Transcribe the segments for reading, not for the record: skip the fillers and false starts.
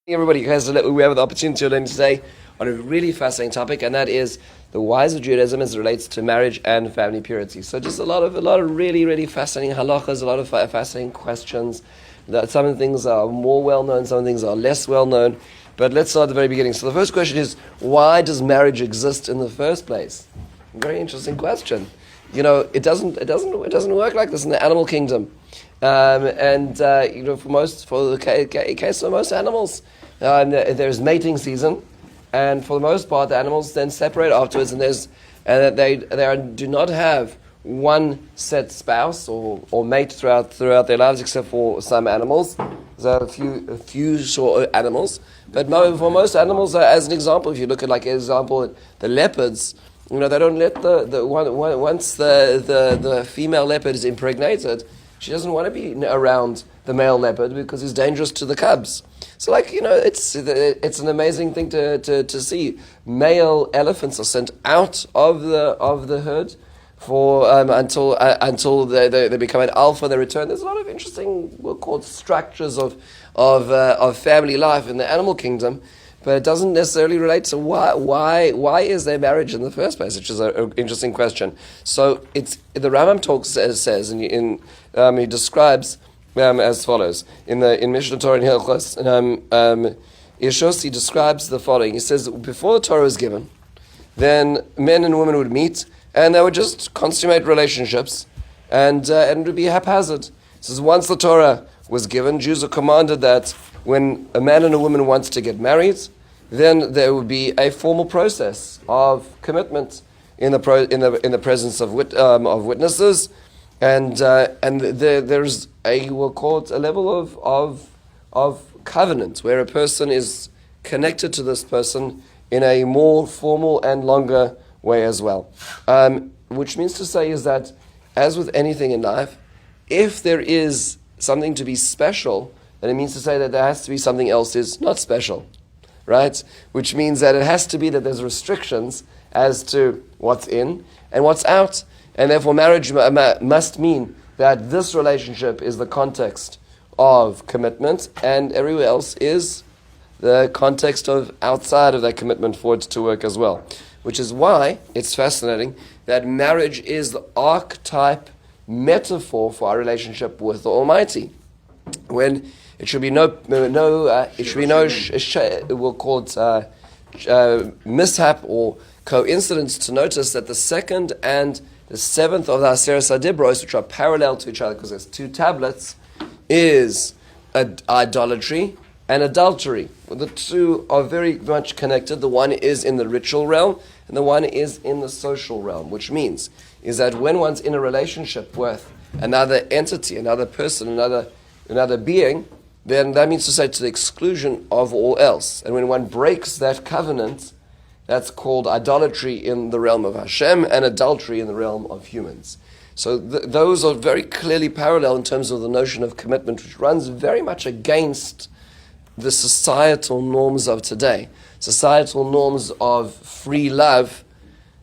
Everybody, we have the opportunity to learn today on a really fascinating topic, and that is the whys of Judaism as it relates to marriage and family purity. So, just a lot of really, really fascinating halachas, a lot of fascinating questions. That some of the things are more well known, some of the things are less well known. But let's start at the very beginning. So, the first question is, why does marriage exist in the first place? Very interesting question. You know, it doesn't work like this in the animal kingdom. For the case of most animals, there's mating season, and for the most part, the animals then separate afterwards, and they do not have one set spouse or mate throughout their lives, except for some animals. There are a few short animals, but for most animals, as an example, if you look at the leopards. You know, they don't let once the female leopard is impregnated, she doesn't want to be around the male leopard because he's dangerous to the cubs. So, it's an amazing thing to see. Male elephants are sent out of the herd for until they become an alpha and they return. There's a lot of interesting, we'll call it structures of family life in the animal kingdom. But it doesn't necessarily relate to why is there marriage in the first place, which is an interesting question. So the Rambam says, and he describes as follows in Mishnah Torah and Hilchos. Yeshos, he describes the following. He says, before the Torah was given, then men and women would meet and they would just consummate relationships, and it would be haphazard. He says, once the Torah was given, Jews are commanded that when a man and a woman wants to get married, then there would be a formal process of commitment in the presence of witnesses, and there's we'll call it a level of covenant where a person is connected to this person in a more formal and longer way as well. Which means to say is that, as with anything in life, if there is something to be special, then it means to say that there has to be something else is not special, right? Which means that it has to be that there's restrictions as to what's in and what's out, and therefore marriage must mean that this relationship is the context of commitment, and everywhere else is the context of outside of that commitment for it to work as well. Which is why it's fascinating that marriage is the archetype metaphor for our relationship with the Almighty. When it should be we'll call it mishap or coincidence to notice that the second and the seventh of the Aseret Adibros, which are parallel to each other because there's two tablets, is idolatry and adultery. The two are very much connected. The one is in the ritual realm and the one is in the social realm, which means is that when one's in a relationship with another entity, another person, another being, then that means to say to the exclusion of all else. And when one breaks that covenant, that's called idolatry in the realm of Hashem and adultery in the realm of humans. So those are very clearly parallel in terms of the notion of commitment, which runs very much against the societal norms of today. Societal norms of free love,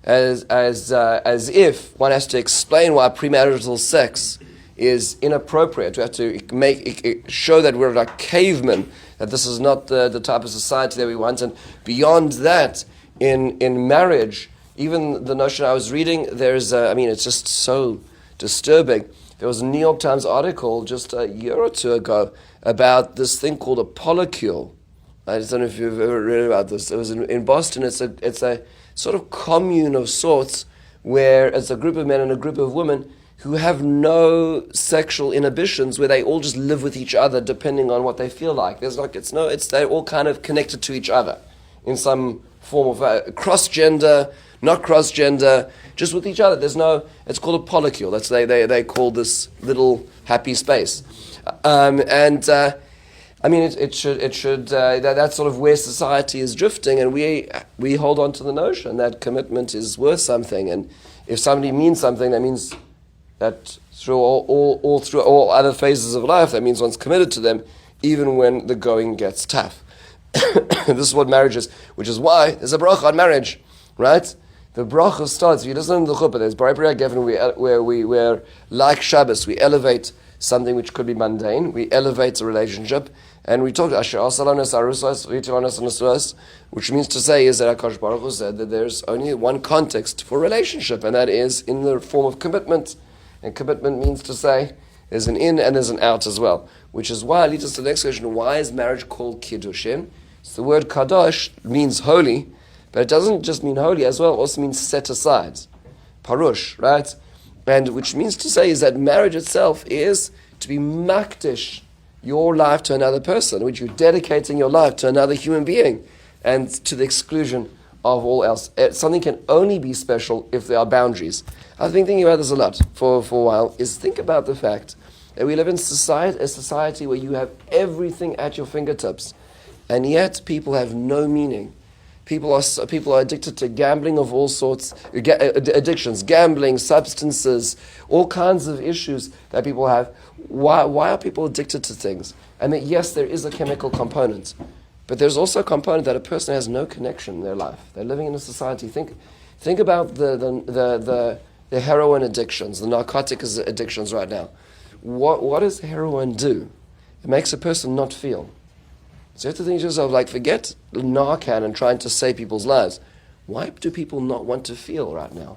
as if one has to explain why premarital sex is inappropriate. We have to show that we're like cavemen, that this is not the type of society that we want. And beyond that, in marriage, even the notion I was reading, it's just so disturbing. There was a New York Times article just a year or two ago about this thing called a polycule. I just don't know if you've ever read about this. It was in Boston. It's a sort of commune of sorts where it's a group of men and a group of women who have no sexual inhibitions, where they all just live with each other depending on what they feel like. They're all kind of connected to each other in some form of cross-gender, not cross-gender, just with each other. It's called a polycule. That's they call this little happy space. That's sort of where society is drifting, and we hold on to the notion that commitment is worth something, and if somebody means something, that means that through all other phases of life, that means one's committed to them, even when the going gets tough. This is what marriage is, which is why there's a bracha on marriage, right? The bracha starts, if you listen to the chuppah, there's B'rei Geffen, where like Shabbos, we elevate something which could be mundane. We elevate a relationship. And we talked Asher Asalanos Arusas, Vitilanos Anasuas, which means to say is that Akash Baruch Hu said that there's only one context for relationship, and that is in the form of commitment. And commitment means to say there's an in and there's an out as well. Which is why, leads us to the next question, why is marriage called Kiddushin? So the word Kadosh means holy, but it doesn't just mean holy as well, it also means set aside. Parush, right? And which means to say is that marriage itself is to be makdish your life to another person, which you're dedicating your life to another human being, and to the exclusion of all else. Something can only be special if there are boundaries. I've been thinking about this a lot for a while, is think about the fact that we live in a society where you have everything at your fingertips, and yet people have no meaning. People are addicted to gambling of all sorts, addictions, gambling, substances, all kinds of issues that people have. Why are people addicted to things? And that yes, there is a chemical component, but there's also a component that a person has no connection in their life. They're living in a society. Think about the heroin addictions, the narcotic addictions right now. What does heroin do? It makes a person not feel. So you have to think to yourself, like, forget Narcan and trying to save people's lives. Why do people not want to feel right now?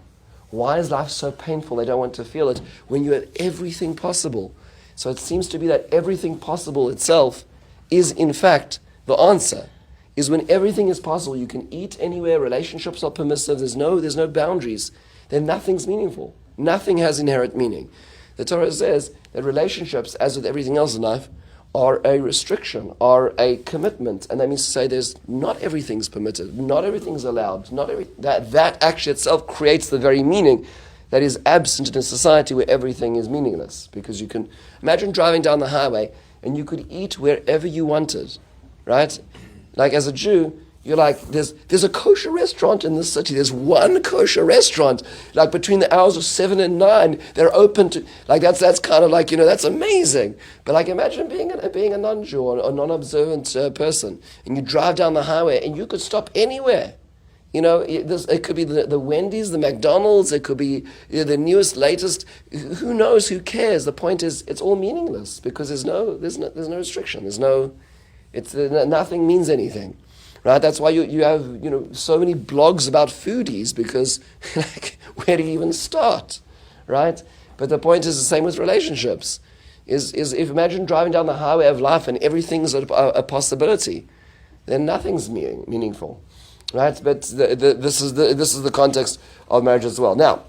Why is life so painful they don't want to feel it when you have everything possible? So it seems to be that everything possible itself is in fact the answer. Is when everything is possible, you can eat anywhere, relationships are permissive, there's no boundaries, then nothing's meaningful. Nothing has inherent meaning. The Torah says that relationships, as with everything else in life, are a restriction, are a commitment, and that means to say there's not everything's permitted, not everything's allowed, that actually itself creates the very meaning that is absent in a society where everything is meaningless. Because you can imagine driving down the highway and you could eat wherever you wanted, right? Like as a Jew, you're like, there's a kosher restaurant in this city. There's one kosher restaurant. Like between the hours of 7 and 9, they're open to, like that's kind of like, that's amazing. But like imagine being a non-Jew or a non-observant person, and you drive down the highway and you could stop anywhere. It could be the Wendy's, the McDonald's, it could be the newest, latest, who knows, who cares? The point is, it's all meaningless because there's no restriction. Nothing means anything. Right, that's why you have so many blogs about foodies, because like, where do you even start, right? But the point is the same with relationships. Is if imagine driving down the highway of life and everything's a possibility, then nothing's meaningful, right? But this is the context of marriage as well. Now,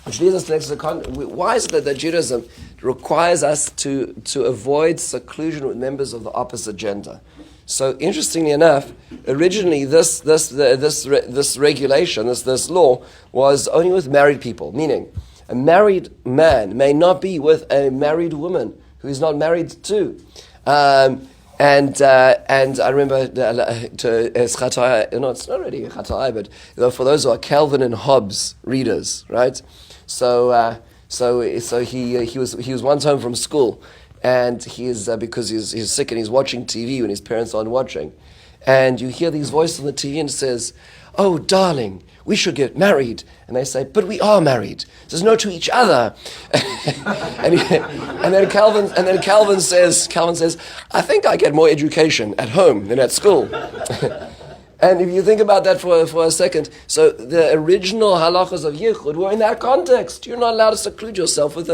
which leads us to next. Why is it that Judaism requires us to avoid seclusion with members of the opposite gender? So interestingly enough, originally this regulation, this law, was only with married people, meaning a married man may not be with a married woman who is not married to. And I remember it's not really Chatai, but for those who are Calvin and Hobbes readers, right? So he was once home from school. And he is because he's sick and he's watching TV when his parents aren't watching, and you hear these voices on the TV and it says, "Oh, darling, we should get married." And they say, "But we are married." It says, "No, to each other." and then Calvin says, "I think I get more education at home than at school." And if you think about that for a second, so the original halachas of Yichud were in that context. You're not allowed to seclude yourself with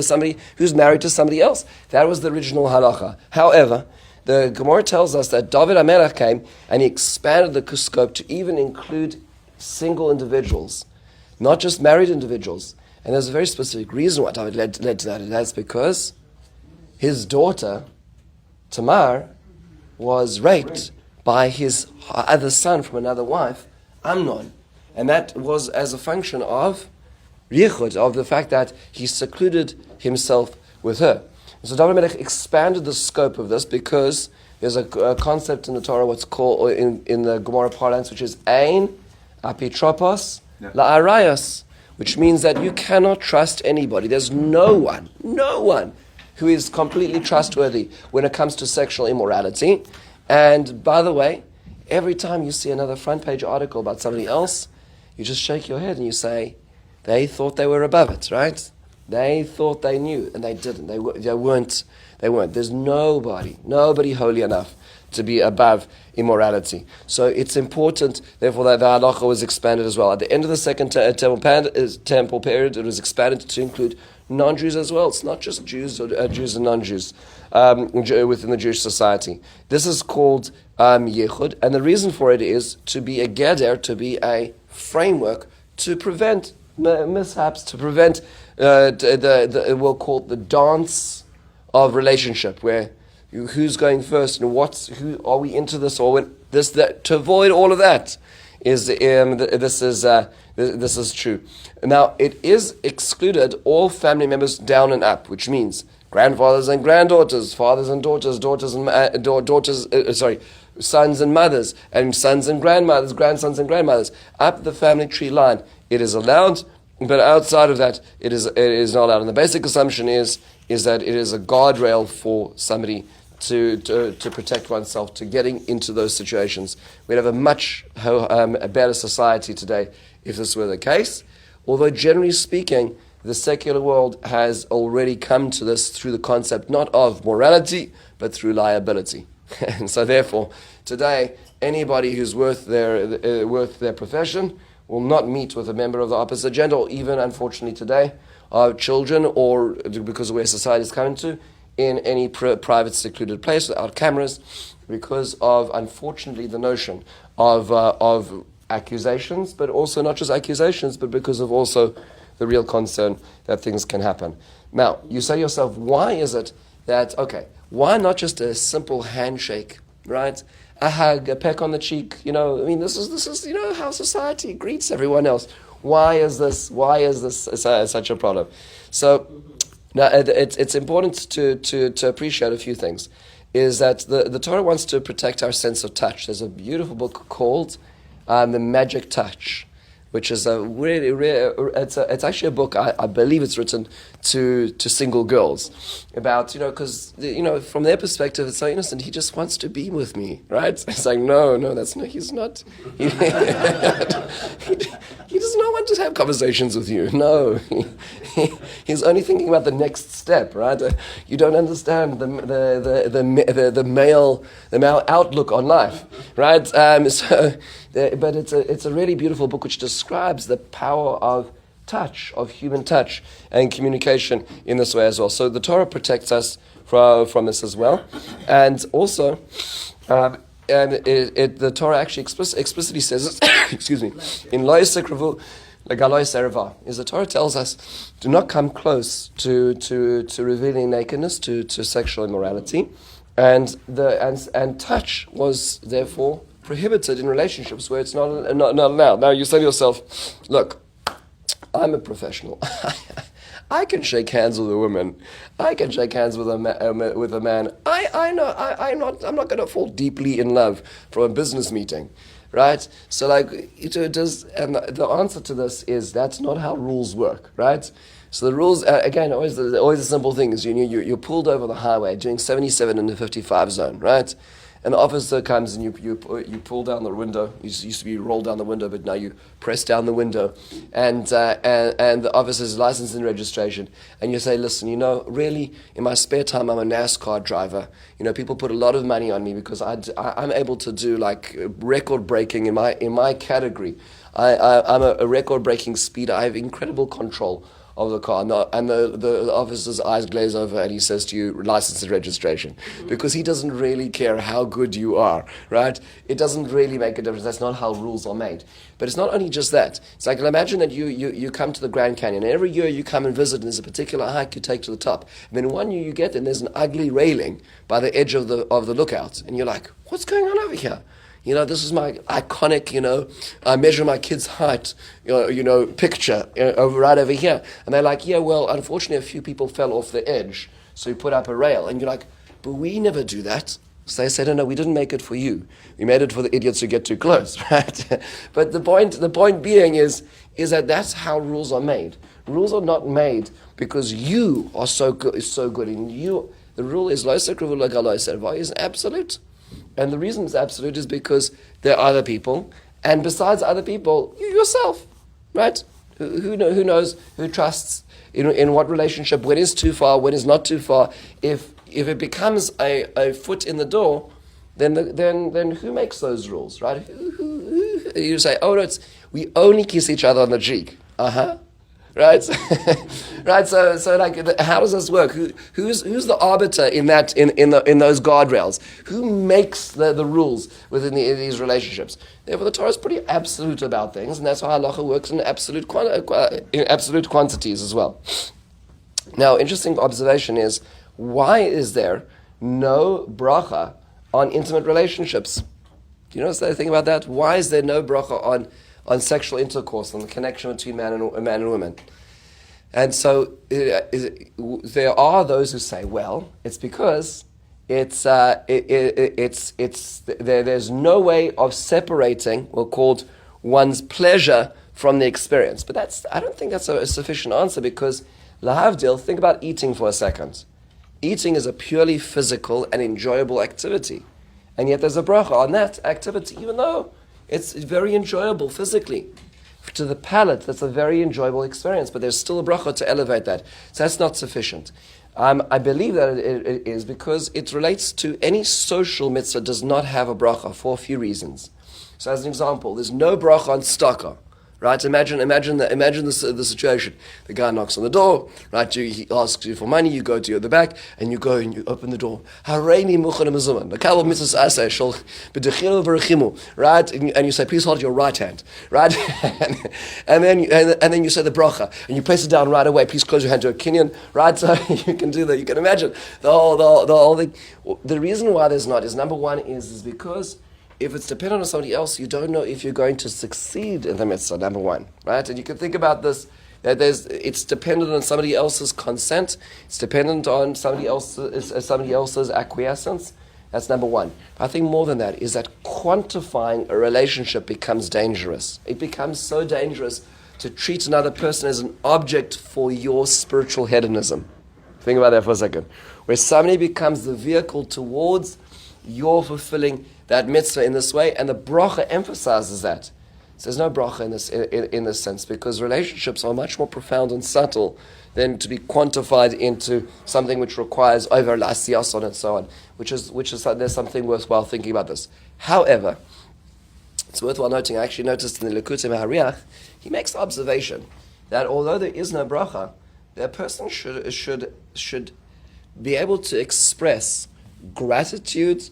somebody who's married to somebody else. That was the original halacha. However, the Gemara tells us that David HaMelech came and he expanded the scope to even include single individuals, not just married individuals. And there's a very specific reason why David led to that. And that's because his daughter, Tamar, was raped by his other son from another wife, Amnon. And that was as a function of Yichud, of the fact that he secluded himself with her. And so David Melech expanded the scope of this because there's a concept in the Torah, what's called, or in the Gemara parlance, which is Ein Apitropos La'arayos, which means that you cannot trust anybody. There's no one who is completely trustworthy when it comes to sexual immorality. And by the way, every time you see another front page article about somebody else, you just shake your head and you say, they thought they were above it, right? They thought they knew, and they didn't. They weren't. There's nobody holy enough to be above immorality. So it's important, therefore, that the halacha was expanded as well. At the end of the second temple period, it was expanded to include non-Jews as well. It's not just Jews or Jews and non-Jews within the Jewish society. This is called yichud, and the reason for it is to be a geder, to be a framework to prevent mishaps, to prevent we'll call it the dance of relationship, where who's going first and who are we into this or this that. To avoid all of that this is true. Now it is excluded all family members down and up, which means grandfathers and granddaughters, fathers and daughters, sons and mothers, and sons and grandmothers, grandsons and grandmothers, up the family tree line. It is allowed, but outside of that, it is not allowed. And the basic assumption is that it is a guardrail for somebody to protect oneself to getting into those situations. We'd have a much better society today if this were the case. Although generally speaking, the secular world has already come to this through the concept not of morality, but through liability. And so therefore, today, anybody who's worth their profession will not meet with a member of the opposite gender, or even, unfortunately today, children, or because of where society is coming to, in any private secluded place without cameras, because of, unfortunately, the notion of accusations, but also not just accusations, but because of also the real concern that things can happen. Now, you say to yourself, why is it that, why not just a simple handshake, right? A hug, a peck on the cheek, this is how society greets everyone else. Why is this such a problem? So, now it's important to appreciate a few things. Is that the Torah wants to protect our sense of touch. There's a beautiful book called The Magic Touch, which is a really, it's actually a book, I believe it's written to single girls about, because, from their perspective, it's so innocent. He just wants to be with me, right? It's like, no, he's not. He does not want to have conversations with you. No, he's only thinking about the next step, right? You don't understand the male outlook on life, right? But it's a really beautiful book which describes the power of touch, of human touch and communication in this way as well. So the Torah protects us from this as well, and also. The Torah actually explicitly says, excuse me, in Lo Yisakrevu L'Galoi Sereva, is the Torah tells us, do not come close to revealing nakedness, to sexual immorality, and touch was therefore prohibited in relationships where it's not allowed. Now you say to yourself, look, I'm a professional. I can shake hands with a woman. I can shake hands with a man. I know. I'm not going to fall deeply in love from a business meeting, right? So it does. And the answer to this is that's not how rules work, right? So the rules, again, always a simple thing is you're pulled over the highway doing 77 in the 55 zone, right? And the officer comes and you pull down the window. It used to be roll down the window, but now you press down the window, and the officer's license and registration. And you say, listen, really, in my spare time, I'm a NASCAR driver. People put a lot of money on me because I'm able to do like record breaking in my category. I'm a record breaking speeder. I have incredible control of the car, and the officer's eyes glaze over and he says to you, license and registration, because he doesn't really care how good you are, right? It doesn't really make a difference. That's not how rules are made. But it's not only just that. It's like, imagine that you come to the Grand Canyon, and every year you come and visit, and there's a particular hike you take to the top. And then one year you get there, and there's an ugly railing by the edge of the lookout, and you're like, what's going on over here? This is my iconic, I measure my kid's height, picture right over here. And they're like, yeah, well, unfortunately a few people fell off the edge, so we put up a rail. And you're like, but we never do that. So they said, no, we didn't make it for you. We made it for the idiots who get too close, right? But the point being is that that's how rules are made. Rules are not made because you are so good, and the rule is Lo Yisakrevu L'Galoi Sereva is absolute. And the reason it's absolute is because there are other people, and besides other people, you yourself, right? Who knows? Who trusts in what relationship? When is too far? When is not too far? If it becomes a foot in the door, then who makes those rules, right? Who you say, oh no, we only kiss each other on the cheek. Right, right. So like, how does this work? Who's the arbiter in that in those guardrails? Who makes the rules within these relationships? Therefore, the Torah is pretty absolute about things, and that's how halacha works in absolute quantities as well. Now, interesting observation is, why is there no bracha on intimate relationships? Do you know the thing about that? Why is there no bracha on sexual intercourse, on the connection between man and woman? And so there are those who say, well, it's because there's no way of separating, or called, one's pleasure from the experience. But I don't think that's a sufficient answer, because lahavdil, think about eating for a second. Eating is a purely physical and enjoyable activity. And yet there's a bracha on that activity, even though it's very enjoyable physically. To the palate, that's a very enjoyable experience, but there's still a bracha to elevate that. So that's not sufficient. I believe that it is because it relates to any social mitzvah does not have a bracha for a few reasons. So as an example, there's no bracha on tzedakah. Right? Imagine the situation. The guy knocks on the door, right? He asks you for money, you go to the back, and you go and you open the door. Hareini muchan mazuman. The kabel mitzvahs asay shol b'dechinu v'rechimu. Right? And you say, please hold your right hand. Right? and then you say the bracha, and you place it down right away. Please close your hand to a kinyan. Right? So you can do that. You can imagine the whole thing. The reason why there's not is, number one is because if it's dependent on somebody else, you don't know if you're going to succeed in the mitzvah, number one, right? And you can think about this, that it's dependent on somebody else's consent, it's dependent on somebody else's acquiescence. That's number one. But I think more than that is that quantifying a relationship becomes dangerous. It becomes so dangerous to treat another person as an object for your spiritual hedonism. Think about that for a second. Where somebody becomes the vehicle towards your fulfilling that mitzvah in this way, and the bracha emphasizes that. So there's no bracha in this sense, because relationships are much more profound and subtle than to be quantified into something which requires over lasiyason and so on, which is there's something worthwhile thinking about this. However, it's worthwhile noting, I actually noticed in the Likutei Mahariach, he makes the observation that although there is no bracha, that person should be able to express gratitude,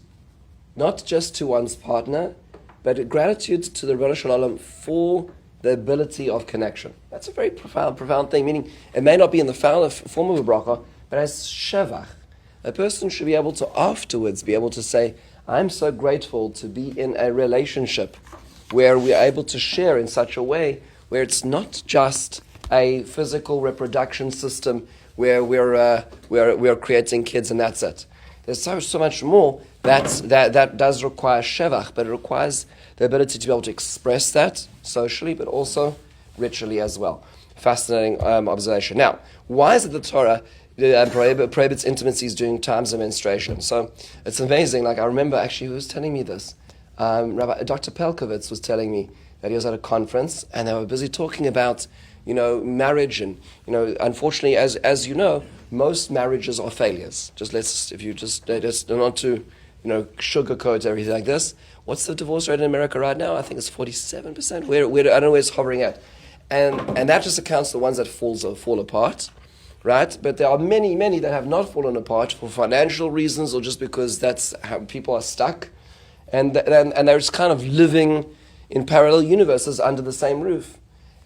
not just to one's partner, but gratitude to the Rebbeinu Shalom for the ability of connection. That's a very profound thing, meaning it may not be in the form of a bracha, but as shevach. A person should be able to afterwards be able to say, I'm so grateful to be in a relationship where we are able to share in such a way where it's not just a physical reproduction system where we're creating kids and that's it. There's so much more that does require shevach, but it requires the ability to be able to express that socially, but also ritually as well. Fascinating observation. Now, why is it the Torah prohibits intimacies during times of menstruation? So it's amazing. Like, I remember actually who was telling me this. Rabbi Dr. Pelkovitz was telling me that he was at a conference and they were busy talking about marriage, and unfortunately, as you know, most marriages are failures. Just not to sugarcoat everything like this. What's the divorce rate in America right now? I think it's 47%. Where I don't know where it's hovering at, and that just accounts for the ones that fall apart, right? But there are many that have not fallen apart for financial reasons or just because that's how people are stuck, and they're just kind of living in parallel universes under the same roof.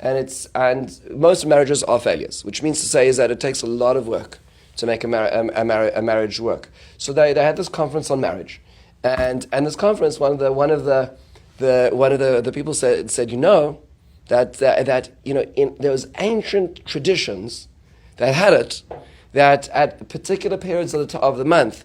And most marriages are failures, which means to say is that it takes a lot of work to make a marriage work. So they had this conference on marriage, and this conference, one of the people said that there was ancient traditions that had it that at particular periods of the month,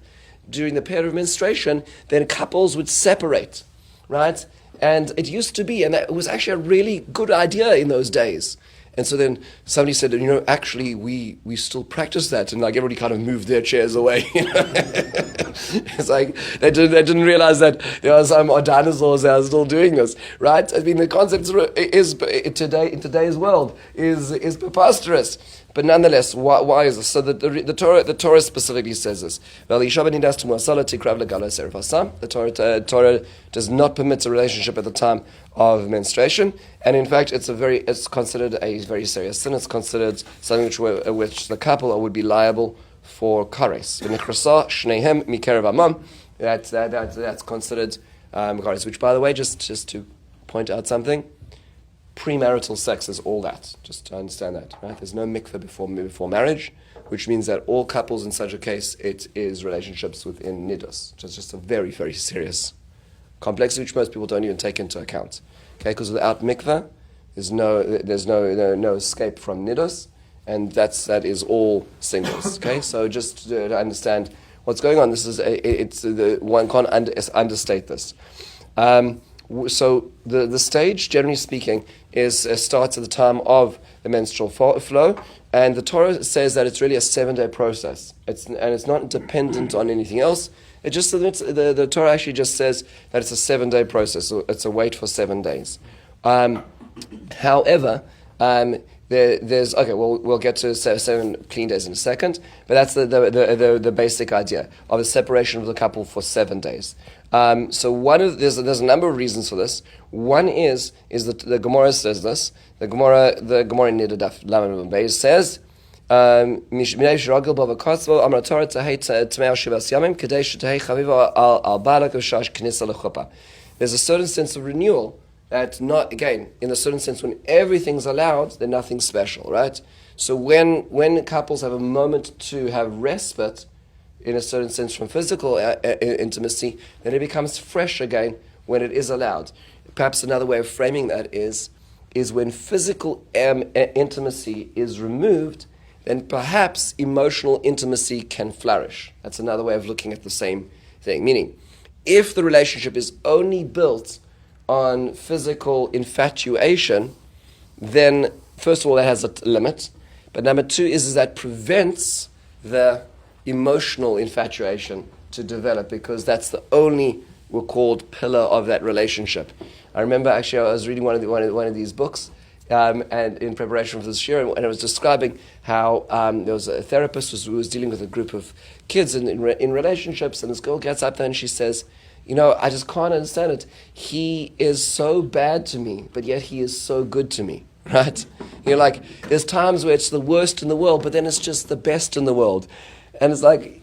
during the period of menstruation, then couples would separate, right? And it used to be, and it was actually a really good idea in those days. And so then somebody said, actually we still practice that, and like everybody kind of moved their chairs away. It's like they didn't realize that there are some dinosaurs that are still doing this, right? I mean, the concept is in today's world is preposterous. But nonetheless, why is this? So the Torah specifically says this. The Torah does not permit a relationship at the time of menstruation, and in fact, it's considered a very serious sin. It's considered something which the couple would be liable for kares. That's considered kares. Which, by the way, just to point out something. Premarital sex is all that, just to understand that, right? There's no mikveh before marriage, which means that all couples in such a case, it is relationships within nidus, which is just a very, very serious complexity which most people don't even take into account. Okay, because without mikveh, there's no escape from nidus, and that is all singles. Okay, so just to understand what's going on, one can't understate this. So the stage, generally speaking, starts at the time of the menstrual flow, and the Torah says that it's really a 7-day process. It's not dependent on anything else. It just the Torah actually just says that it's a 7-day process. So it's a wait for 7 days. However, there's we'll get to 7 clean days in a second, but that's the basic idea of a separation of the couple for 7 days. So there's a number of reasons for this. One is that the Gemara says this. The Gemara in Nida Daf Lamed Beis says, there's a certain sense of renewal that not, again, in a certain sense, when everything's allowed, then nothing's special, right? So when couples have a moment to have respite, in a certain sense, from physical intimacy, then it becomes fresh again when it is allowed. Perhaps another way of framing that is when physical intimacy is removed, then perhaps emotional intimacy can flourish. That's another way of looking at the same thing. Meaning, if the relationship is only built on physical infatuation, then first of all, that has a limit. But number two is that prevents the emotional infatuation to develop, because that's the only called pillar of that relationship. I remember actually I was reading one of these books, and in preparation for this year, and I was describing how there was a therapist who was dealing with a group of kids in relationships, and this girl gets up there and she says, I just can't understand it. He is so bad to me, but yet he is so good to me, right? There's times where it's the worst in the world, but then it's just the best in the world. And it's like,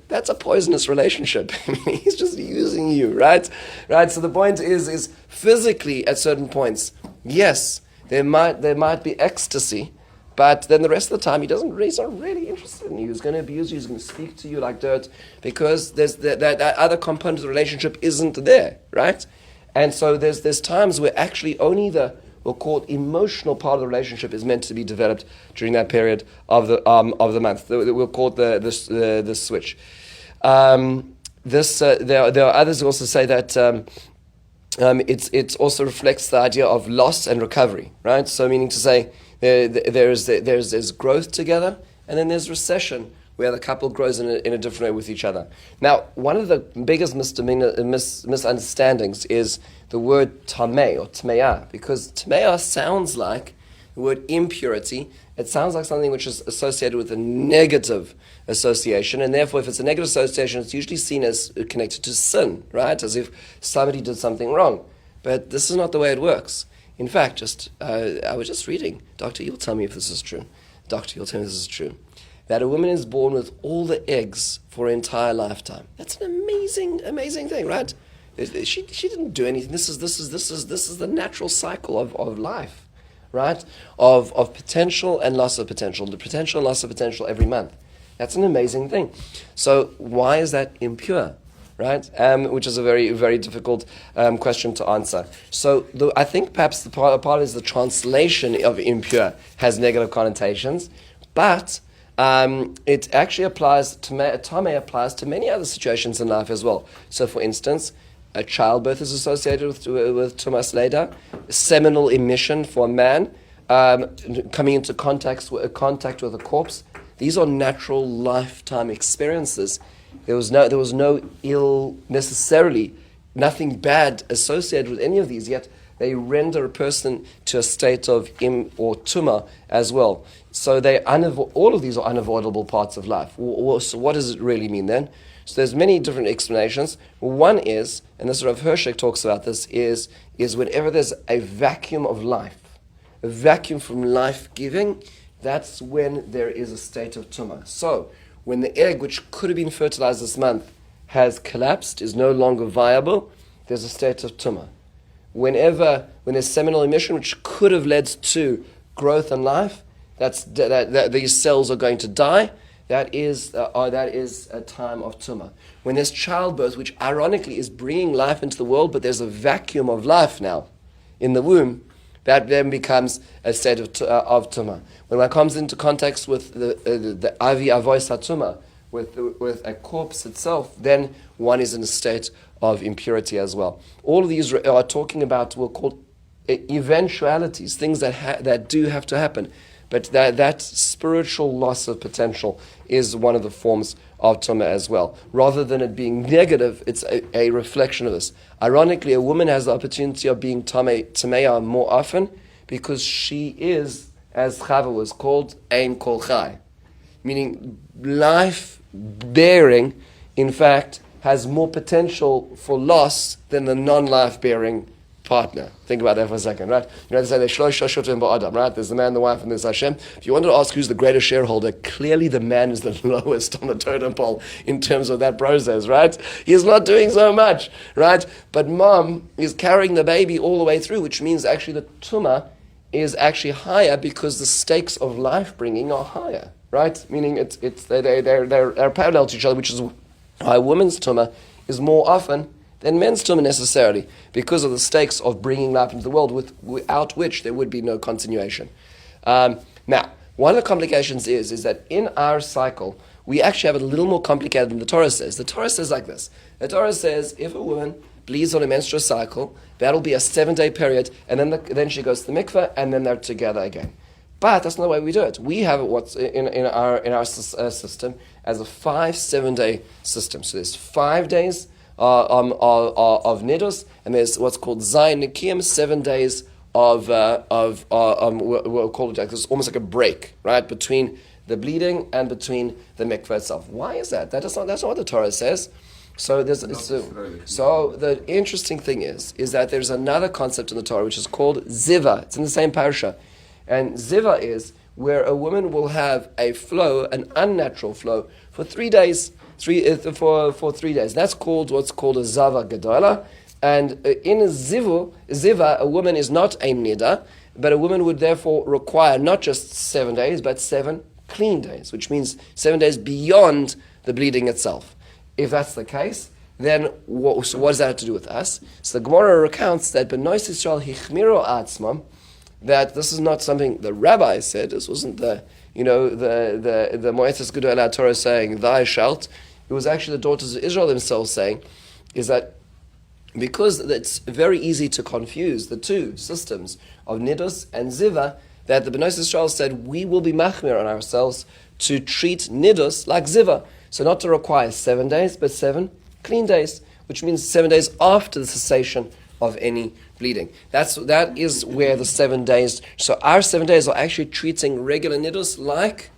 that's a poisonous relationship. He's just using you, right? Right. So the point is physically at certain points, yes, there might be ecstasy, but then the rest of the time he's not really interested in you. He's going to abuse you. He's going to speak to you like dirt, because there's that other component of the relationship isn't there, right? And so there's times where actually only we'll call it emotional part of the relationship is meant to be developed during that period of the month. We'll call it the switch. There are others who also say that it also reflects the idea of loss and recovery, right? So meaning to say there's growth together, and then there's recession, where the couple grows in a different way with each other. Now, one of the biggest misunderstandings is the word tameh or tmeah, because tmeah sounds like the word impurity. It sounds like something which is associated with a negative association, and therefore if it's a negative association, it's usually seen as connected to sin, right? As if somebody did something wrong. But this is not the way it works. In fact, I was just reading, Doctor, you'll tell me if this is true. Doctor, you'll tell me if this is true. That a woman is born with all the eggs for her entire lifetime. That's an amazing, amazing thing, right? She didn't do anything. This is the natural cycle of life, right? Of potential and loss of potential. The potential and loss of potential every month. That's an amazing thing. So why is that impure, right? Which is a very, very difficult question to answer. So I think perhaps the part is the translation of impure has negative connotations, but it actually applies to many other situations in life as well. So, for instance, a childbirth is associated with Tumas Leda, seminal emission for a man coming into contact with a corpse. These are natural lifetime experiences. There was no ill necessarily, nothing bad associated with any of these, yet they render a person to a state of im or tuma as well. So all of these are unavoidable parts of life. So what does it really mean then? So there's many different explanations. One is, and this Rav Hershek talks about this, is whenever there's a vacuum of life, a vacuum from life-giving, that's when there is a state of tumah. So when the egg, which could have been fertilized this month, has collapsed, is no longer viable, there's a state of tumah. When there's seminal emission, which could have led to growth and life, that these cells are going to die, that is a time of tumah. When there's childbirth, which ironically is bringing life into the world, but there's a vacuum of life now in the womb, that then becomes a state of tumah. When one comes into contact with the avi avois hatumah, with a corpse itself, then one is in a state of impurity as well. All of these are talking about what we'll call eventualities, things that do have to happen. But that spiritual loss of potential is one of the forms of tumah as well. Rather than it being negative, it's a reflection of this. Ironically, a woman has the opportunity of being tameya more often because she is, as Chava was called, ein kol chai. Meaning life-bearing, in fact, has more potential for loss than the non-life-bearing partner. Think about that for a second, right? You know, they say there's shlosh shutim ba'adam, right? There's the man, the wife, and there's Hashem. If you wanted to ask who's the greatest shareholder, clearly the man is the lowest on the totem pole in terms of that process, right? He's not doing so much, right? But mom is carrying the baby all the way through, which means actually the tumah is actually higher because the stakes of life bringing are higher, right? Meaning they're parallel to each other, which is why a woman's tumah is more often than men's tumah necessarily, because of the stakes of bringing life into the world, without which there would be no continuation. Now, one of the complications is that in our cycle, we actually have it a little more complicated than the Torah says. The Torah says like this. The Torah says if a woman bleeds on a menstrual cycle, that'll be a 7-day period, and then she goes to the mikveh, and then they're together again. But that's not the way we do it. We have it what's in our system as a 5-7-day system. So there's 5 days of nidus, and there's what's called zayin nikim, 7 days of we'll call it like this, almost like a break, right, between the bleeding and between the mikveh itself. Why is that? That's not what the Torah says. So the interesting thing is that there's another concept in the Torah which is called ziva. It's in the same parasha, and ziva is where a woman will have a flow, an unnatural flow, for 3 days. For 3 days. That's called what's called a zava gedola. And in a ziva, a woman is not a nida, but a woman would therefore require not just 7 days, but 7 clean days, which means 7 days beyond the bleeding itself. If that's the case, then what does that have to do with us? So the Gemara recounts that B'nois Yisrael hichmiro atzmam, that this is not something the rabbi said. This wasn't the Moetzes Gedolah Torah saying, "Thou shalt." It was actually the daughters of Israel themselves saying, is that because it's very easy to confuse the two systems of nidus and ziva, that the B'nai Yisrael said, we will be machmir on ourselves to treat nidus like ziva. So not to require 7 days, but 7 clean days, which means 7 days after the cessation of any bleeding. That is where the 7 days. So our 7 days are actually treating regular nidus like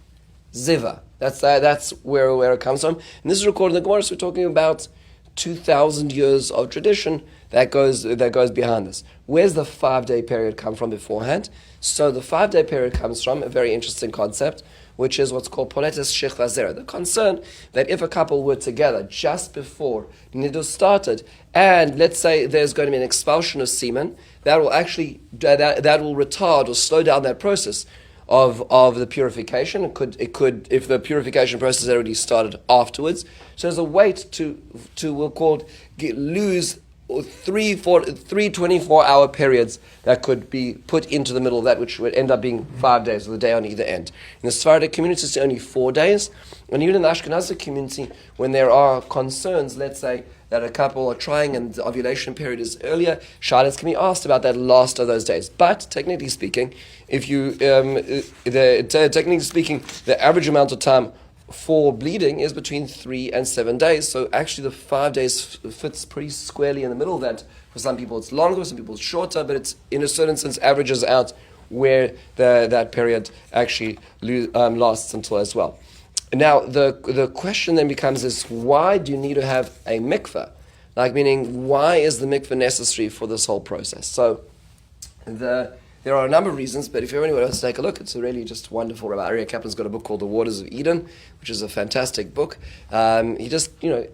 ziva. That's where it comes from. And this is recorded in the Gemara. So we're talking about 2,000 years of tradition that goes behind this. Where's the 5-day period come from beforehand? So the 5-day period comes from a very interesting concept, which is what's called poletes shechva zera. The concern that if a couple were together just before nidus started, and let's say there's going to be an expulsion of semen, that will actually that will retard or slow down that process of the purification. It could if the purification process had already started afterwards. So there's a wait to we'll call lose 3 24-hour periods that could be put into the middle of that, which would end up being 5 days, with a day on either end. In the Sephardic community, it's only 4 days, and even in the Ashkenazi community, when there are concerns, let's say that a couple are trying and the ovulation period is earlier, shalas can be asked about that last of those days. But technically speaking, if you technically speaking, the average amount of time for bleeding is between 3 and 7 days. So actually the 5 days fits pretty squarely in the middle of that. For some people it's longer, for some people it's shorter, but it's in a certain sense averages out where that period actually lasts until as well. Now the question then becomes is, why do you need to have a mikveh? Like, meaning, why is the mikveh necessary for this whole process? So there are a number of reasons, but if anyone wants to take a look, it's really just wonderful. Rabbi Aryeh Kaplan's got a book called The Waters of Eden, which is a fantastic book. He just,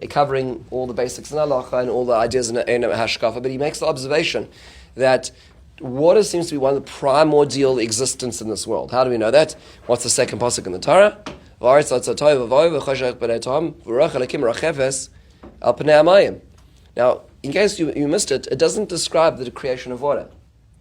covering all the basics in halacha and all the ideas in hashkafa, but he makes the observation that water seems to be one of the primordial existence in this world. How do we know that? What's the second pasuk in the Torah? Now, in case you missed it, it doesn't describe the creation of water,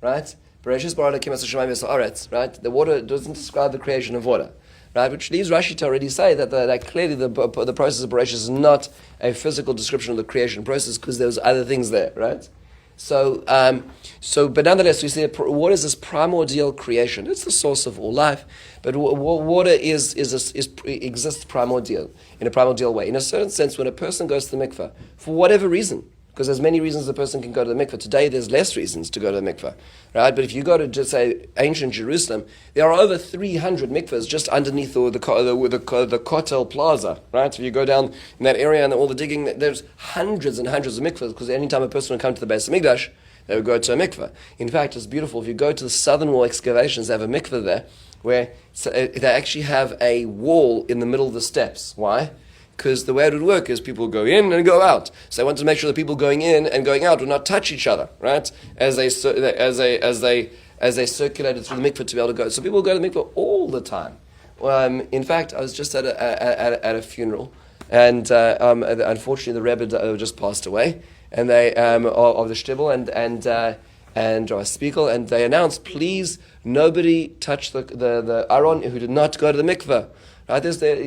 right? Right? The water doesn't describe the creation of water, right? Which leaves Rashi to already say that clearly the process of Bereshit is not a physical description of the creation process, because there's other things there, right? So, but nonetheless, we see that water is this primordial creation. It's the source of all life, but water exists primordial in a primordial way. In a certain sense, when a person goes to the mikveh for whatever reason, because there's many reasons a person can go to the mikveh. Today, there's less reasons to go to the mikveh, right? But if you go to, just say, ancient Jerusalem, there are over 300 mikvehs just underneath the Kotel Plaza, right? If you go down in that area and all the digging, there's hundreds and hundreds of mikvehs, because any time a person would come to the Beis Hamikdash, they would go to a mikveh. In fact, it's beautiful. If you go to the southern wall excavations, they have a mikveh there, where they actually have a wall in the middle of the steps. Why? Because the way it would work is people go in and go out. So they wanted to make sure that people going in and going out would not touch each other, right? As they circulated through the mikveh to be able to go. So people go to the mikveh all the time. In fact, I was just at a funeral, and unfortunately the Rebbe just passed away, and they of the shtibel and Spiegel, and they announced, please, nobody touch the Aron who did not go to the mikveh. Right?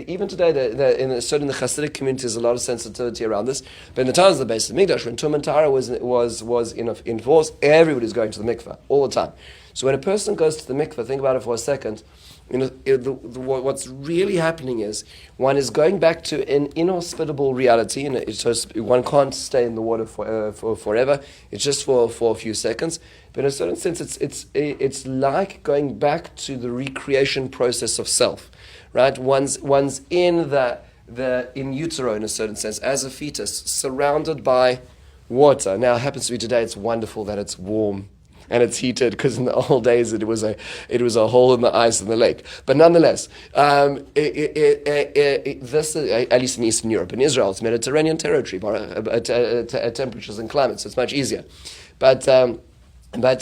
Even today, in the Hasidic community, there's a lot of sensitivity around this. But in the times of the Beis Hamikdash, when Tum and Tara was in force, everybody's going to the mikveh all the time. So when a person goes to the mikveh, think about it for a second. What's really happening is one is going back to an inhospitable reality, and so one can't stay in the water for forever. It's just for a few seconds. But in a certain sense, it's like going back to the recreation process of self. Right, one's in in utero in a certain sense, as a fetus, surrounded by water. Now, it happens to be today. It's wonderful that it's warm and it's heated, because in the old days it was a hole in the ice in the lake. But nonetheless, this at least in Eastern Europe, in Israel, it's Mediterranean territory, temperatures and climates. So it's much easier. But in a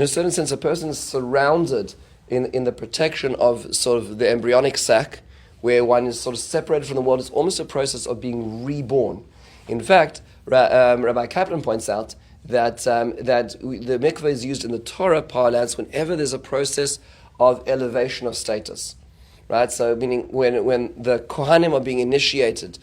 certain sense, a person is surrounded in the protection of sort of the embryonic sac, where one is sort of separated from the world. It's almost a process of being reborn. In fact, Rabbi Kaplan points out that the mikveh is used in the Torah parlance whenever there's a process of elevation of status. Right? So meaning when the Kohanim are being initiated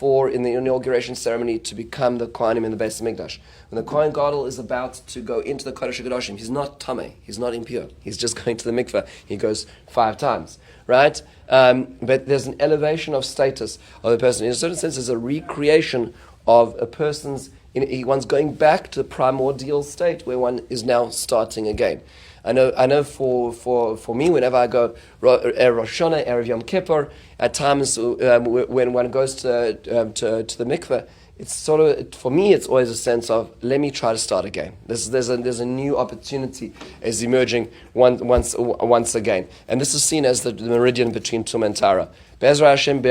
in the inauguration ceremony to become the Kohanim in the Beis Hamikdash. When the Kohen Gadol is about to go into the Kodesh HaKadoshim, he's not tameh, he's not impure, he's just going to the mikveh. He goes 5 times, right? But there's an elevation of status of the person. In a certain sense, there's a recreation of a person's, one's going back to the primordial state where one is now starting again. I know for me, whenever I go Rosh Hashanah, Erev Yom Kippur, at times when one goes to the mikveh, it's sort of, for me, it's always a sense of, let me try to start again. There's a new opportunity is emerging once again, and this is seen as the meridian between Tum and Tara. Be'ezra Hashem,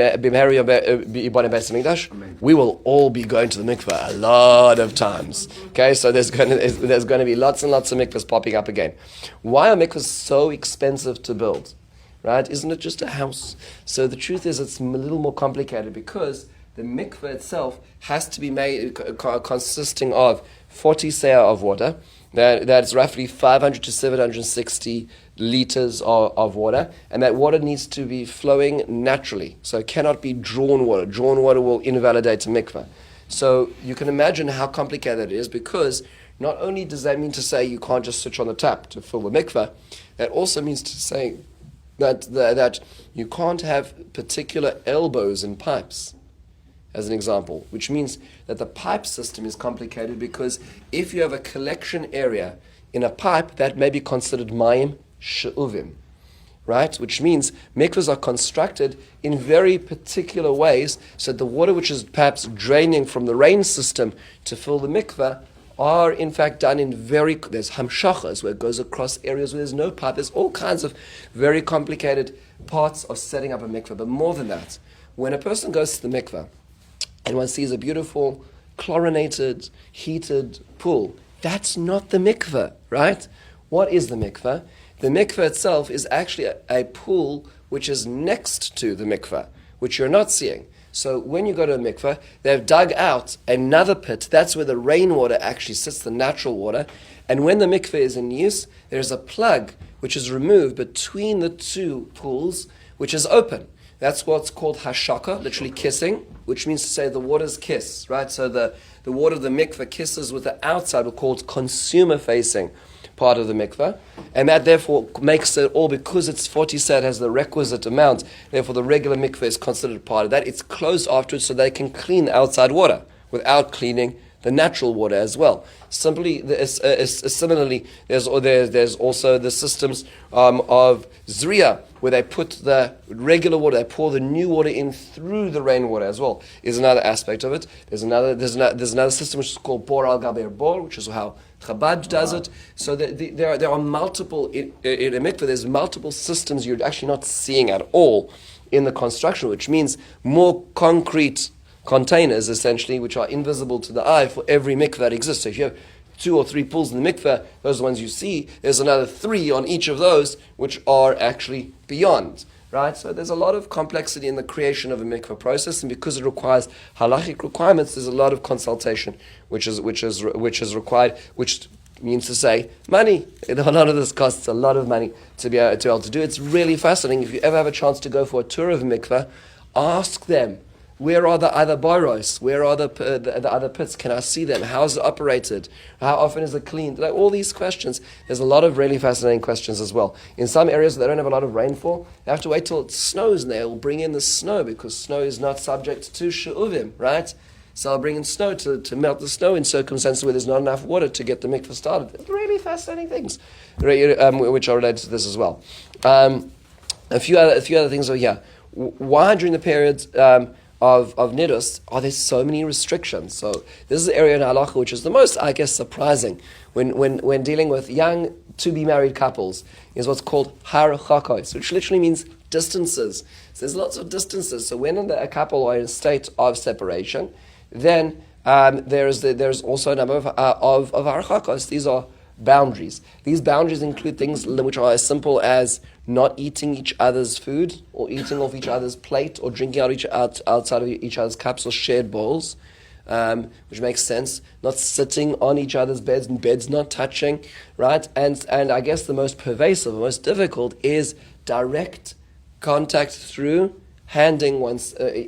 we will all be going to the mikveh a lot of times. Okay, so there's going to be lots and lots of mikvehs popping up again. Why are mikvehs so expensive to build? Right? Isn't it just a house? So the truth is, it's a little more complicated, because the mikveh itself has to be made consisting of 40 seah of water. That's roughly 500 to 760 liters of water, and that water needs to be flowing naturally. So it cannot be drawn water. Drawn water will invalidate a mikveh. So you can imagine how complicated it is, because not only does that mean to say you can't just switch on the tap to fill the mikveh, that also means to say that you can't have particular elbows in pipes, as an example, which means that the pipe system is complicated, because if you have a collection area in a pipe, that may be considered mayim she'uvim, right? Which means mikvahs are constructed in very particular ways, so the water which is perhaps draining from the rain system to fill the mikvah are in fact done in there's hamshachas where it goes across areas where there's no pipe. There's all kinds of very complicated parts of setting up a mikvah. But more than that, when a person goes to the mikvah and one sees a beautiful, chlorinated, heated pool, that's not the mikveh, right? What is the mikveh? The mikveh itself is actually a pool which is next to the mikveh, which you're not seeing. So when you go to a mikveh, they've dug out another pit. That's where the rainwater actually sits, the natural water. And when the mikveh is in use, there's a plug which is removed between the two pools, which is open. That's what's called hashaka, literally kissing, which means to say the waters kiss, right? So the water of the mikveh kisses with the outside, we're called consumer-facing part of the mikveh, and that therefore makes it all, because it's 40 set, has the requisite amount, therefore the regular mikveh is considered part of that. It's closed afterwards so they can clean the outside water without cleaning the natural water as well. Similarly, there's also the systems of zriya, where they put the regular water, they pour the new water in through the rainwater as well, is another aspect of it. There's another system which is called bor al gaber bor, which is how Chabad does it. So there are multiple, in a mikveh, there's multiple systems you're actually not seeing at all in the construction, which means more concrete containers, essentially, which are invisible to the eye for every mikveh that exists. So if you have 2 or 3 pools in the mikveh, those are the ones you see. There's another 3 on each of those, which are actually beyond, right? So there's a lot of complexity in the creation of a mikveh process, and because it requires halachic requirements, there's a lot of consultation which is required, which means to say money. A lot of this costs a lot of money to be able to do. It's really fascinating. If you ever have a chance to go for a tour of a mikveh, ask them, where are the other boros? Where are the other pits? Can I see them? How is it operated? How often is it cleaned? Like all these questions. There's a lot of really fascinating questions as well. In some areas they don't have a lot of rainfall, they have to wait till it snows, and they'll bring in the snow, because snow is not subject to she'uvim, right? So I'll bring in snow to melt the snow in circumstances where there's not enough water to get the mikveh started. It's really fascinating things, which are related to this as well. A few other things over here. Why during the periods of nidus are there so many restrictions? So this is the area in halacha which is the most, I guess, surprising when dealing with young to-be married couples, is what's called harchakos, which literally means distances. So there's lots of distances. So when a couple are in a state of separation, then there's also a number of harchakos. These are boundaries. These boundaries include things which are as simple as not eating each other's food, or eating off each other's plate, or drinking outside of each other's cups or shared bowls, which makes sense. Not sitting on each other's beds, and beds not touching, right? And I guess the most pervasive, the most difficult is direct contact through handing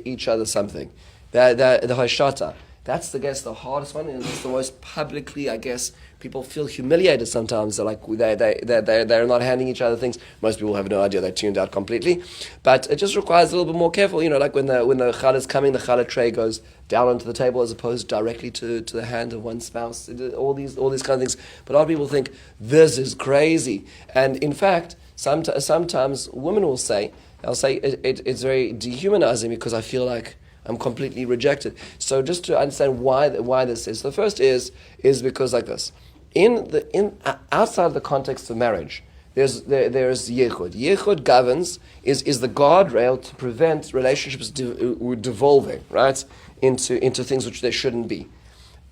each other something. The hoshata. That's, I guess, the hardest one, and it's the most publicly, I guess, people feel humiliated sometimes. They're like, they're not handing each other things. Most people have no idea, they're tuned out completely. But it just requires a little bit more careful. Like when the challah is coming, the challah tray goes down onto the table as opposed directly to the hand of one spouse. All these kind of things. But a lot of people think, this is crazy. And in fact, sometimes women will say, it's very dehumanizing because I feel like I'm completely rejected. So just to understand why this is. The first is because like this. Outside of the context of marriage, there's yichud. Yichud governs, is the guardrail to prevent relationships devolving, right, into things which they shouldn't be.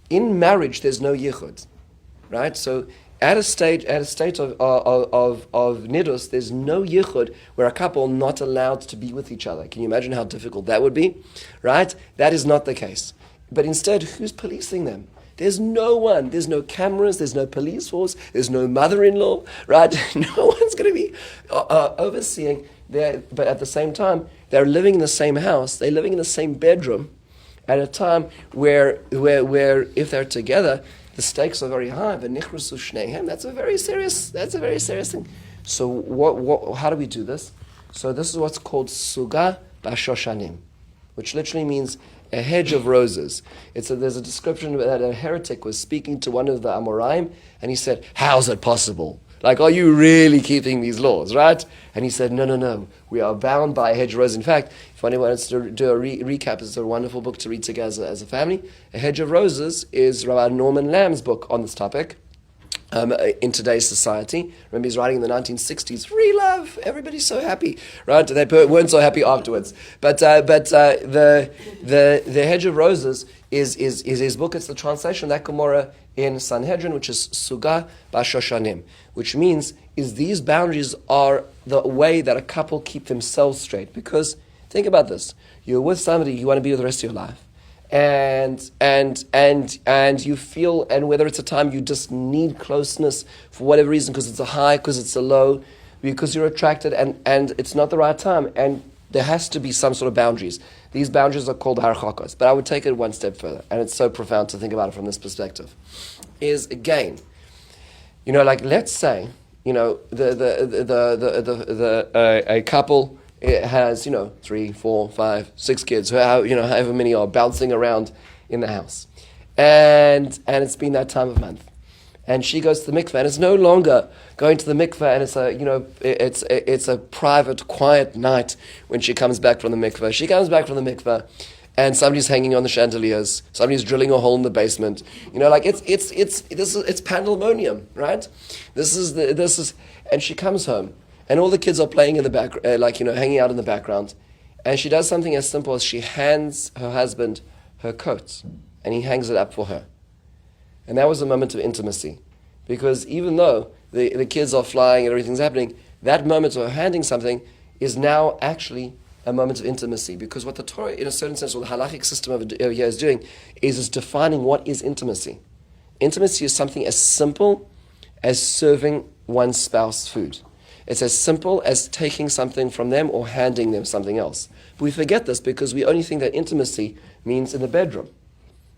In marriage, there's no yichud, right? So at a state of nidus, there's no yichud where a couple not allowed to be with each other. Can you imagine how difficult that would be? Right? That is not the case. But instead, who's policing them? There's no one. There's no cameras. There's no police force. There's no mother-in-law. Right? No one's going to be overseeing. But at the same time, they're living in the same house. They're living in the same bedroom. at a time where if they're together, the stakes are very high. That's a very serious thing. So how do we do this? So this is what's called suga bashoshanim, which literally means a hedge of roses. There's a description that a heretic was speaking to one of the Amoraim, and he said, "How's it possible? Like, are you really keeping these laws, right?" And he said, No. We are bound by a hedge of roses. In fact, if anyone wants to do a recap, it's a wonderful book to read together as a family. A Hedge of Roses is Rabbi Norman Lamb's book on this topic. In today's society. Remember, he's writing in the 1960s. Free love, everybody's so happy, right? They weren't so happy afterwards. But the Hedge of Roses is his book. It's the translation of that Gemara in Sanhedrin, which is Suga Bashoshanim, which means these boundaries are the way that a couple keep themselves straight. Because think about this: you're with somebody you want to be with the rest of your life. And you feel, and whether it's a time you just need closeness for whatever reason, because it's a high, because it's a low, because you're attracted, and it's not the right time, and there has to be some sort of boundaries. These boundaries are called harchakos, but I would take it one step further, and it's so profound to think about it from this perspective. Is again, like let's say, a couple. It has, 3, 4, 5, 6 kids, however many are bouncing around in the house. And it's been that time of month. And she goes to the mikveh, and it's no longer going to the mikveh, and it's a private, quiet night when she comes back from the mikveh. She comes back from the mikveh, and somebody's hanging on the chandeliers, somebody's drilling a hole in the basement. It's pandemonium, right? And she comes home. And all the kids are playing in the back, hanging out in the background. And she does something as simple as she hands her husband her coat, and he hangs it up for her. And that was a moment of intimacy. Because even though the kids are flying and everything's happening, that moment of handing something is now actually a moment of intimacy. Because what the Torah, in a certain sense, or the halachic system over here is doing, is defining what is intimacy. Intimacy is something as simple as serving one's spouse food. It's as simple as taking something from them or handing them something else. But we forget this because we only think that intimacy means in the bedroom.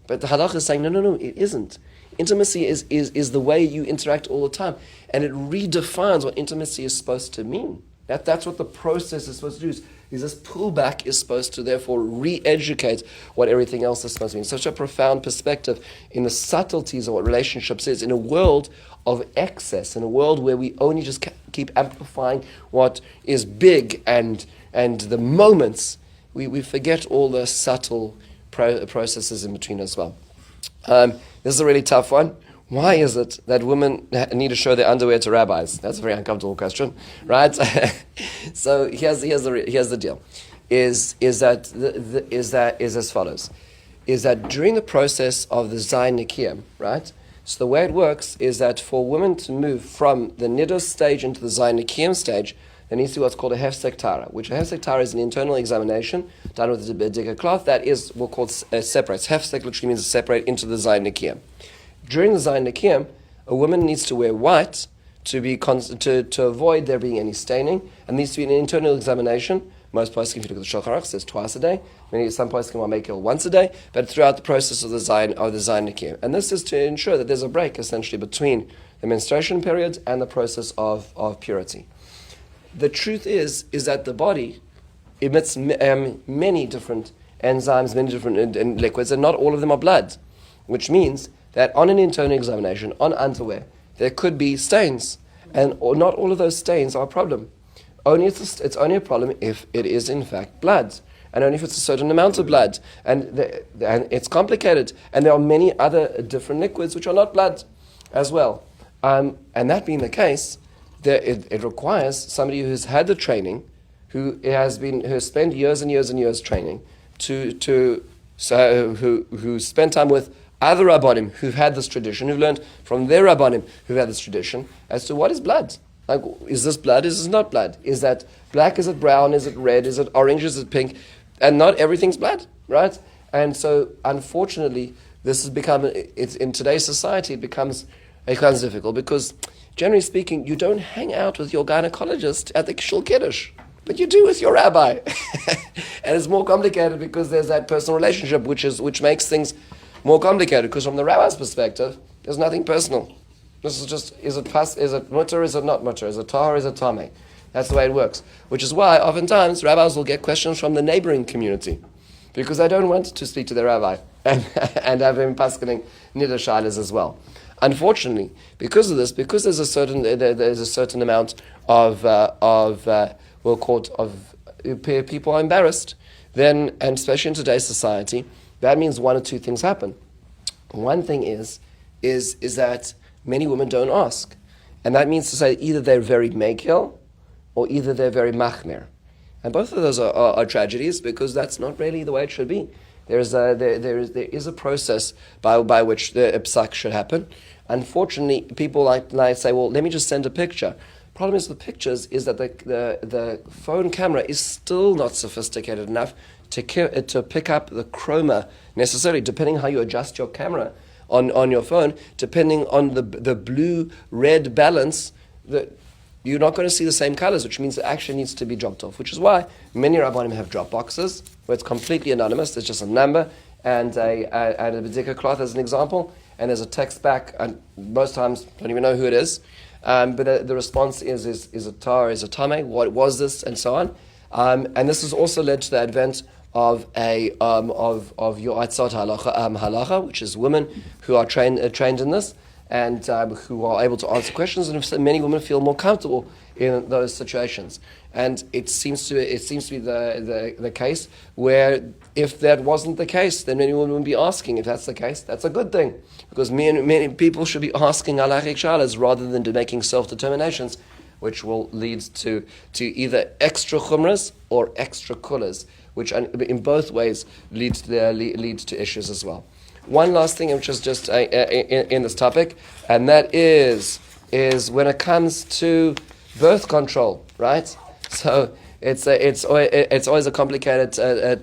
But the halakha is saying, no, it isn't. Intimacy is the way you interact all the time. And it redefines what intimacy is supposed to mean. That's what the process is supposed to do. Is this pullback is supposed to therefore re-educate what everything else is supposed to mean. Such a profound perspective in the subtleties of what relationships is in a world of excess, in a world where we only just keep amplifying what is big and the moments, we forget all the subtle processes in between as well. This is a really tough one. Why is it that women need to show their underwear to rabbis? That's a very uncomfortable question, right? So here's the deal: is as follows: is that during the process of the Zayin Nikiyim, right? So the way it works is that for women to move from the Nidus stage into the Zayin Nikiyim stage, there needs to be what's called a hefsek tara, which a hefsek tara is an internal examination done with a digger cloth that is what called separates. Hefsek literally means to separate into the Zayin Nikiyim. During the Zayin Nikiyim, a woman needs to wear white to avoid there being any staining, and needs to be an internal examination. Most poskim, if you look at the Shulchan Aruch, says twice a day. Some poskim will make it once a day, but throughout the process of the Zayin Nikiyim. And this is to ensure that there's a break, essentially, between the menstruation period and the process of purity. The truth is that the body emits many different enzymes, many different liquids, and not all of them are blood, which means that on an internal examination, on underwear, there could be stains, and not all of those stains are a problem. It's only a problem if it is in fact blood, and only if it's a certain amount of blood, and it's complicated, and there are many other different liquids which are not blood as well. And that being the case, it requires somebody who's had the training, who has spent years and years and years training, who spent time with other Rabbanim who've had this tradition, who've learned from their Rabbanim who've had this tradition, as to what is blood. Like, is this blood? Is this not blood? Is that black? Is it brown? Is it red? Is it orange? Is it pink? And not everything's blood, right? And so, unfortunately, this has become, in today's society, it becomes difficult because, generally speaking, you don't hang out with your gynecologist at the Shul Kiddush. but you do with your rabbi. And it's more complicated because there's that personal relationship, which makes things more complicated. Because from the rabbi's perspective, there's nothing personal. This is just, is it mutter, is it not mutter? Is it tahor, is it tameh? That's the way it works. Which is why oftentimes rabbis will get questions from the neighboring community because they don't want to speak to their rabbi and have him paskening niddah shaylas as well. Unfortunately, because of this, because there's a certain amount of we'll call it of people are embarrassed, then, and especially in today's society, that means one or two things happen. One thing is that many women don't ask, and that means to say either they're very mekil or either they're very machmer, and both of those are tragedies because that's not really the way it should be. There is a process by which the psak should happen. Unfortunately, people like say, well, let me just send a picture. Problem is with pictures is that the phone camera is still not sophisticated enough to pick up the chroma necessarily, depending how you adjust your camera on your phone, depending on the blue-red balance, you're not going to see the same colors, which means it actually needs to be dropped off, which is why many Rabbanim have drop boxes, where it's completely anonymous. There's just a number and a particular cloth as an example, and there's a text back, and most times don't even know who it is. But the response is a tar, is a tameh, what was this, and so on. And this has also led to the advent of yoatzot halacha, which is women who are trained in this and who are able to answer questions. And many women feel more comfortable in those situations. And it seems to be the case where if that wasn't the case, then many women would be asking. If that's the case, that's a good thing, because many people should be asking halachic shalas rather than making self-determinations, which will lead to either extra chumras or extra kulas, which in both ways leads to issues as well. One last thing, which is just in this topic, and that is when it comes to birth control, right? So it's always a complicated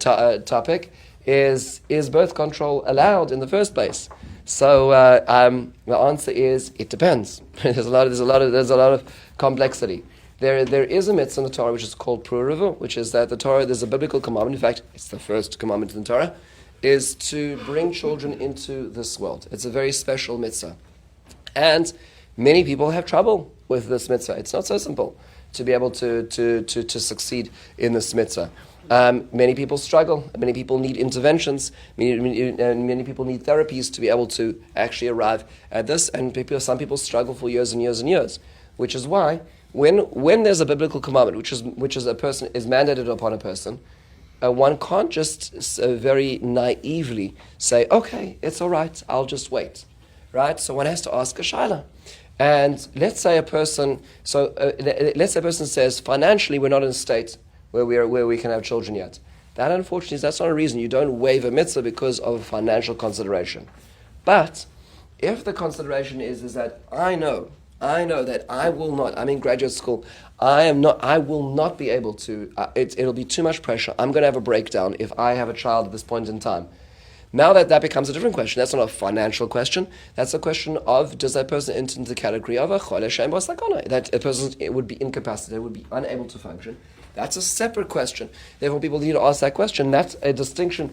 topic. Is birth control allowed in the first place? So the answer is it depends. There's a lot of complexity. There is a mitzvah in the Torah which is called Pruruvu, which is that the Torah, there's a biblical commandment. In fact, it's the first commandment in the Torah, is to bring children into this world. It's a very special mitzvah, and many people have trouble with this mitzvah. It's not so simple to be able to succeed in this mitzvah. Many people struggle. Many people need interventions. Many people need therapies to be able to actually arrive at this. And some people struggle for years and years and years. Which is why when there's a biblical commandment, which is a person is mandated upon a person, one can't just very naively say, "Okay, it's all right. I'll just wait." Right? So one has to ask a shaila. And let's say a person says, financially we're not in a state where we can have children yet. That, unfortunately, that's not a reason. You don't waive a mitzvah because of a financial consideration. But if the consideration is that I know that I will not, I'm in graduate school, I will not be able to, it'll be too much pressure. I'm going to have a breakdown if I have a child at this point in time. Now that becomes a different question. That's not a financial question. That's a question of, does that person enter into the category of a chole she'ein bo sakana? That a person would be incapacitated, would be unable to function. That's a separate question. Therefore, people need to ask that question. That's a distinction.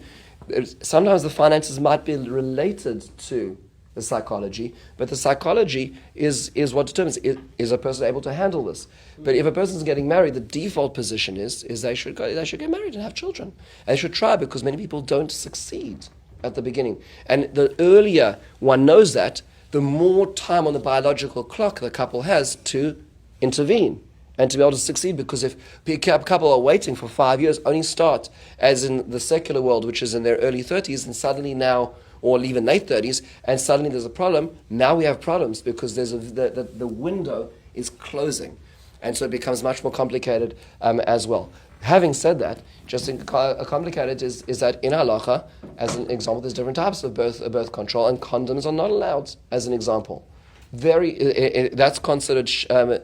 Sometimes the finances might be related to the psychology, but the psychology is what determines, is a person able to handle this? But if a person's getting married, the default position is they should get married and have children. They should try, because many people don't succeed at the beginning. And the earlier one knows that, the more time on the biological clock the couple has to intervene and to be able to succeed. Because if a couple are waiting for 5 years, only start as in the secular world, which is in their early 30s, and suddenly now, or even late 30s, and suddenly there's a problem, now we have problems because there's the window is closing. And so it becomes much more complicated as well. Having said that, just complicated is that in halacha, as an example, there's different types of birth control, and condoms are not allowed, as an example. That's considered shvichas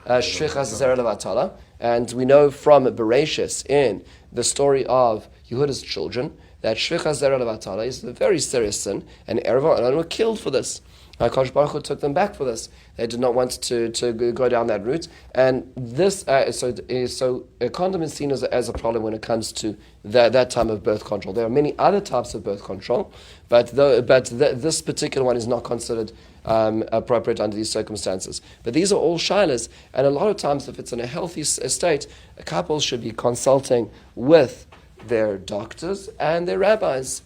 zera levatala, and we know from Bereshis in the story of Yehuda's children that shvichas zera levatala is a very serious sin, and Erva and Anan were killed for this. Kodesh Baruch Hu took them back for this. They did not want to go down that route. And this, so a condom is seen as a problem when it comes to that time of birth control. There are many other types of birth control, but this particular one is not considered appropriate under these circumstances. But these are all shilas, and a lot of times, if it's in a healthy state, a couple should be consulting with their doctors and their rabbis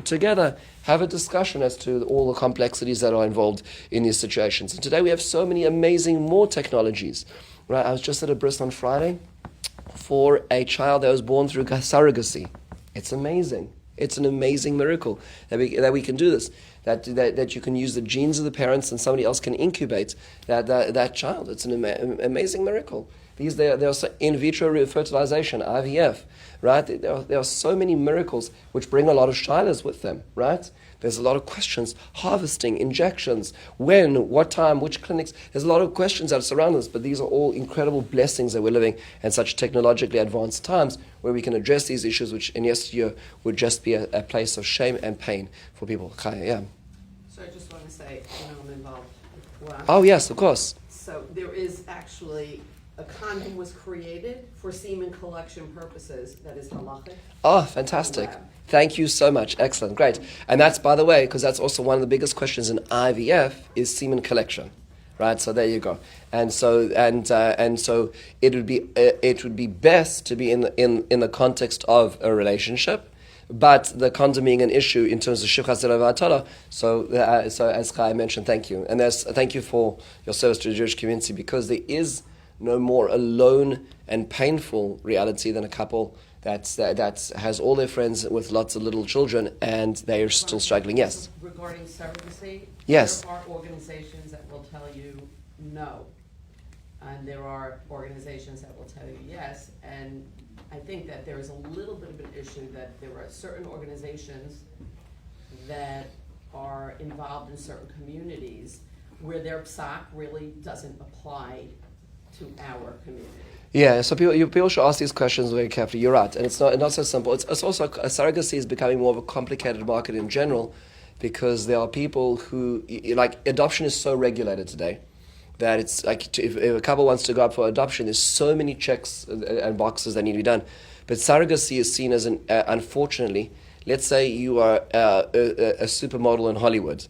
together, have a discussion as to all the complexities that are involved in these situations. And today we have so many amazing more technologies. Right? I was just at a bris on Friday for a child that was born through surrogacy. It's amazing. It's an amazing miracle that we can do this. That you can use the genes of the parents and somebody else can incubate that child. It's an amazing miracle. There are in vitro fertilization, IVF, right? There are so many miracles which bring a lot of shilas with them, right? There's a lot of questions, harvesting, injections, when, what time, which clinics. There's a lot of questions that surround us, but these are all incredible blessings that we're living in such technologically advanced times where we can address these issues, which in yesteryear would just be a place of shame and pain for people. Yeah. So I just want to say, I'm involved with WAF. Oh, yes, of course. So there is actually a condom was created for semen collection purposes that is halachic. Oh, fantastic. Thank you so much. Excellent. Great. And that's, by the way, because that's also one of the biggest questions in IVF is semen collection. Right? So there you go. And so it would be best to be in the context of a relationship. But the condom being an issue in terms of shivchas de'levatala, so as Chai mentioned, thank you. And thank you for your service to the Jewish community, because there is no more alone and painful reality than a couple that has all their friends with lots of little children and they are still struggling. Yes? Regarding surrogacy, yes. There are organizations that will tell you no. And there are organizations that will tell you yes. And I think that there is a little bit of an issue that there are certain organizations that are involved in certain communities where their psak really doesn't apply to our community. Yeah, so people should ask these questions very carefully. You're right, and it's not so simple. It's also surrogacy is becoming more of a complicated market in general, because there are people who adoption is so regulated today that it's like if a couple wants to go up for adoption, there's so many checks and boxes that need to be done. But surrogacy is seen as unfortunately, let's say you are a supermodel in Hollywood,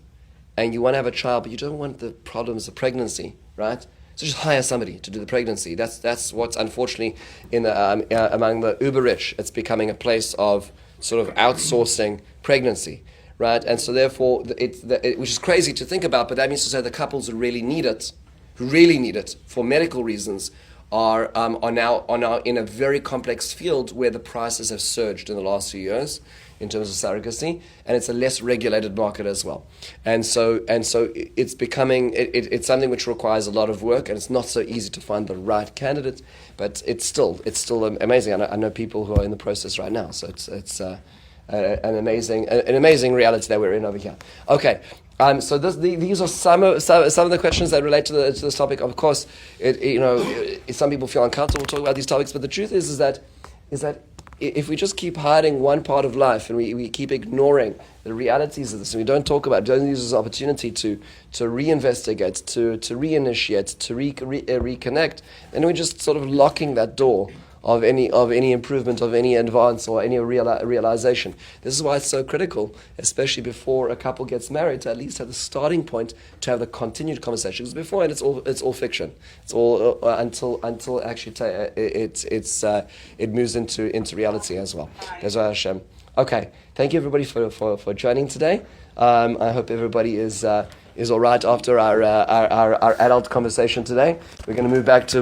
and you want to have a child, but you don't want the problems of pregnancy, right? So just hire somebody to do the pregnancy. That's what's unfortunately among the uber rich. It's becoming a place of sort of outsourcing pregnancy, right? And so therefore, which is crazy to think about, but that means to say the couples who really need it for medical reasons, are now in a very complex field where the prices have surged in the last few years in terms of surrogacy, and it's a less regulated market as well. And so it's becoming it's something which requires a lot of work, and it's not so easy to find the right candidate, but it's still amazing. I know people who are in the process right now, so it's an amazing reality that we're in over here. Okay. So these are some of the questions that relate to this topic. Of course, some people feel uncomfortable talking about these topics, but the truth is that if we just keep hiding one part of life and we keep ignoring the realities of this, and we don't talk about it, don't use this opportunity to reinvestigate, to reinitiate, to reconnect, then we're just sort of locking that door of any improvement, of any advance, or any realization. This is why it's so critical, especially before a couple gets married, to at least have the starting point to have the continued conversation. Because before it's all fiction. It's all until actually it moves into reality as well. Hashem. Okay, thank you everybody for joining today. I hope everybody is all right after our adult conversation today. We're going to move back to